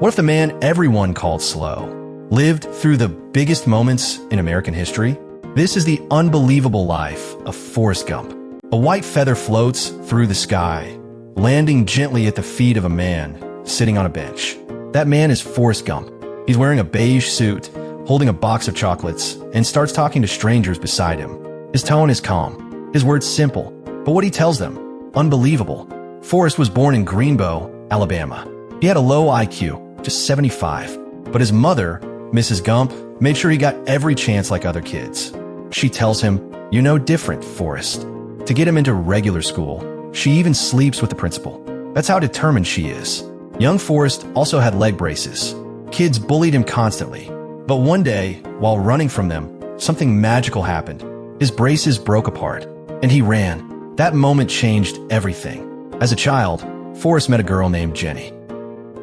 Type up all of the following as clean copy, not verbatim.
What if the man everyone called slow lived through the biggest moments in American history? This is the unbelievable life of Forest Gump. A white feather floats through the sky, landing gently at the feet of a man sitting on a bench. That man is Forest Gump. He's wearing a beige suit, holding a box of chocolates, and starts talking to strangers beside him. His tone is calm, his words simple, but what he tells them, unbelievable. Forest was born in Greenbow, Alabama. He had a low IQ, just 75, but his mother, Mrs. Gump, made sure he got every chance like other kids. She tells him, "You're no different, Forest." To get him into regular school, she even sleeps with the principal. That's how determined she is. Young Forest also had leg braces. Kids bullied him constantly. But one day, while running from them, something magical happened. His braces broke apart, and he ran. That moment changed everything. As a child, Forest met a girl named Jenny.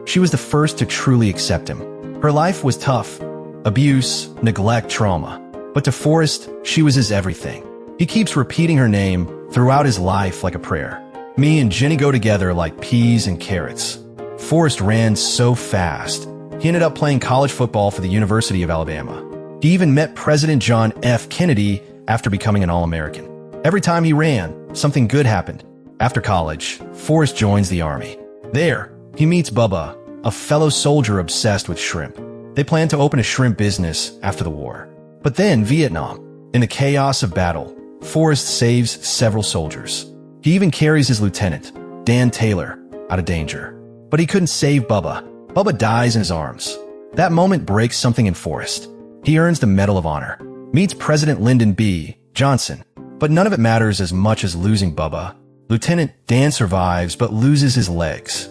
She was the first to truly accept him. Her life was tough. Abuse, neglect, trauma. But to Forest, she was his everything. He keeps repeating her name throughout his life like a prayer. Me and Jenny go together like peas and carrots. Forest ran so fast. He ended up playing college football for the University of Alabama. He even met President John F. Kennedy after becoming an All-American. Every time he ran, something good happened. After college, Forest joins the Army. There, he meets Bubba, a fellow soldier obsessed with shrimp. They plan to open a shrimp business after the war. But then, Vietnam. In the chaos of battle, Forest saves several soldiers. He even carries his lieutenant, Dan Taylor, out of danger. But he couldn't save Bubba. Bubba dies in his arms. That moment breaks something in Forest. He earns the Medal of Honor, meets President Lyndon B. Johnson. But none of it matters as much as losing Bubba. Lieutenant Dan survives but loses his legs.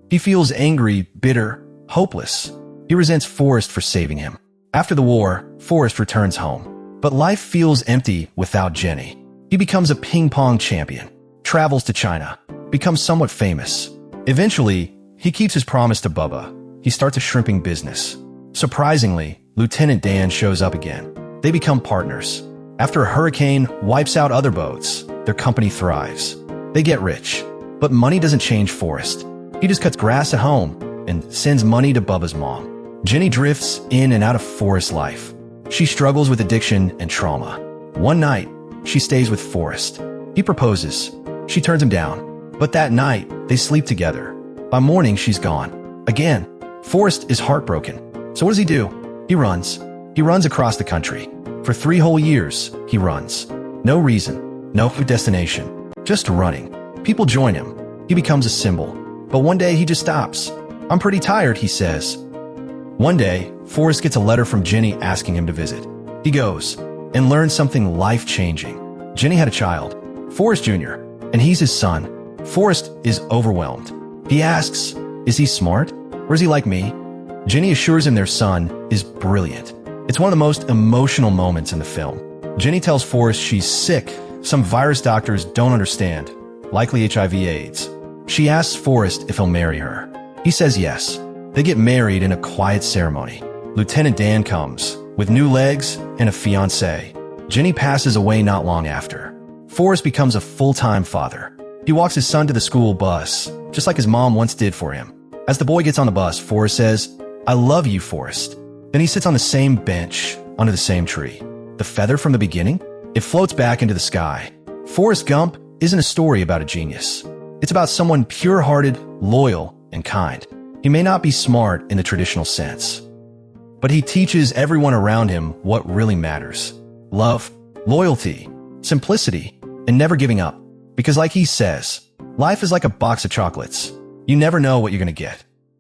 He feels angry, bitter, hopeless. He resents Forest for saving him. After the war, Forest returns home. But life feels empty without Jenny. He becomes a ping-pong champion, travels to China, becomes somewhat famous. Eventually, he keeps his promise to Bubba. He starts a shrimping business. Surprisingly, Lieutenant Dan shows up again. They become partners. After a hurricane wipes out other boats, their company thrives. They get rich. But money doesn't change Forest. He just cuts grass at home and sends money to Bubba's mom. Jenny drifts in and out of Forest's life. She struggles with addiction and trauma. One night, she stays with Forest. He proposes. She turns him down. But that night, they sleep together. By morning, she's gone. Again, Forest is heartbroken. So what does he do? He runs. He runs across the country. For 3 whole years, he runs. No reason, no destination, just running. People join him. He becomes a symbol. But one day, he just stops. "I'm pretty tired," he says. One day, Forest gets a letter from Jenny asking him to visit. He goes and learns something life-changing. Jenny had a child, Forest Jr., and he's his son. Forest is overwhelmed. He asks, is he smart, or is he like me? Jenny assures him their son is brilliant. It's one of the most emotional moments in the film. Jenny tells Forest she's sick, some virus doctors don't understand, likely HIV/AIDS. She asks Forest if he'll marry her. He says yes. They get married in a quiet ceremony. Lieutenant Dan comes, with new legs and a fiancée. Jenny passes away not long after. Forest becomes a full-time father. He walks his son to the school bus, just like his mom once did for him. As the boy gets on the bus, Forest says, "I love you, Forest." Then he sits on the same bench, under the same tree. The feather from the beginning? It floats back into the sky. Forest Gump isn't a story about a genius. It's about someone pure-hearted, loyal, and kind. He may not be smart in the traditional sense, but he teaches everyone around him what really matters. Love, loyalty, simplicity, and never giving up. Because like he says, life is like a box of chocolates. You never know what you're going to get.